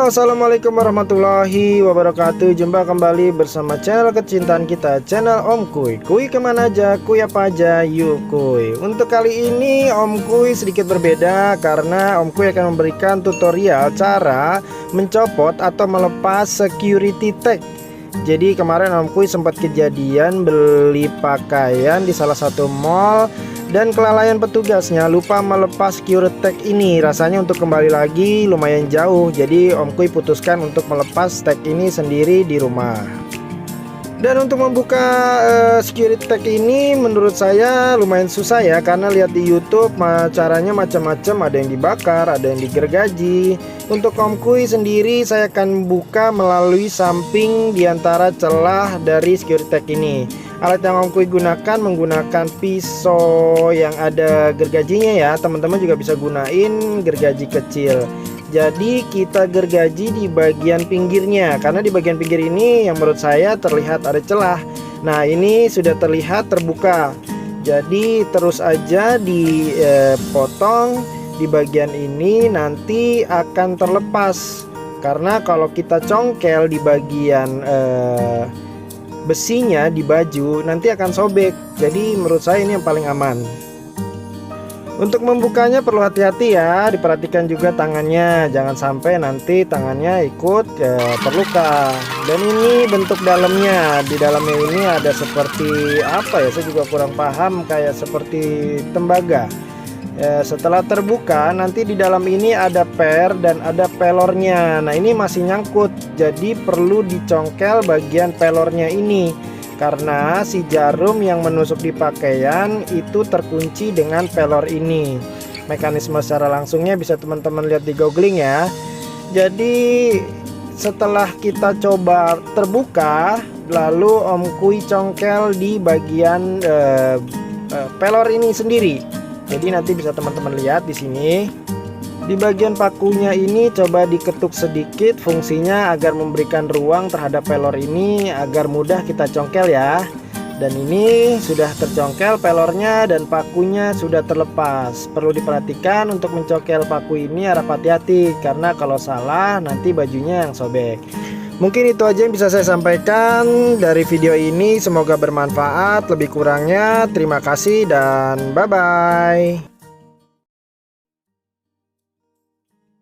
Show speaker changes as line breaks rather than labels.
Halo, assalamualaikum warahmatullahi wabarakatuh. Jumpa kembali bersama channel kecintaan kita, channel Om Kuy. Kuy kemana aja, kuy apa aja, yuk kuy. Untuk kali ini Om Kuy sedikit berbeda karena Om Kuy akan memberikan tutorial cara mencopot atau melepas security tag. Jadi kemarin Om Kuy sempat kejadian beli pakaian di salah satu mall dan kelalaian petugasnya lupa melepas security tag ini. Rasanya untuk kembali lagi lumayan jauh. Jadi Om Kuy putuskan untuk melepas tag ini sendiri di rumah. Dan untuk membuka security tag ini menurut saya lumayan susah ya, karena lihat di YouTube caranya macam-macam, ada yang dibakar, ada yang digergaji. Untuk Om Kuy sendiri saya akan buka melalui samping di antara celah dari security tag ini. Alat yang Om Kuy gunakan menggunakan pisau yang ada gergajinya ya. Teman-teman juga bisa gunain gergaji kecil. Jadi kita gergaji di bagian pinggirnya, karena di bagian pinggir ini yang menurut saya terlihat ada celah. Nah, ini sudah terlihat terbuka. Jadi terus aja dipotong di bagian ini, nanti akan terlepas. Karena kalau kita congkel di bagian besinya di baju, nanti akan sobek. Jadi menurut saya ini yang paling aman. Untuk membukanya perlu hati-hati ya, diperhatikan juga tangannya, jangan sampai nanti tangannya ikut terluka. Dan ini bentuk dalamnya, di dalamnya ini ada seperti apa ya, saya juga kurang paham, kayak seperti tembaga. Setelah terbuka nanti di dalam ini ada per dan ada pelornya. Nah, ini masih nyangkut, jadi perlu dicongkel bagian pelornya ini, karena si jarum yang menusuk di pakaian itu terkunci dengan pelor ini. Mekanisme secara langsungnya bisa teman-teman lihat di googling ya. Jadi setelah kita coba terbuka, lalu Om Kuy congkel di bagian pelor ini sendiri. Jadi nanti bisa teman-teman lihat di sini. Di bagian pakunya ini coba diketuk sedikit, fungsinya agar memberikan ruang terhadap pelor ini agar mudah kita congkel ya. Dan ini sudah tercongkel pelornya dan pakunya sudah terlepas. Perlu diperhatikan untuk mencongkel paku ini harap hati-hati, karena kalau salah nanti bajunya yang sobek. Mungkin itu aja yang bisa saya sampaikan dari video ini, semoga bermanfaat. Lebih kurangnya terima kasih dan bye-bye.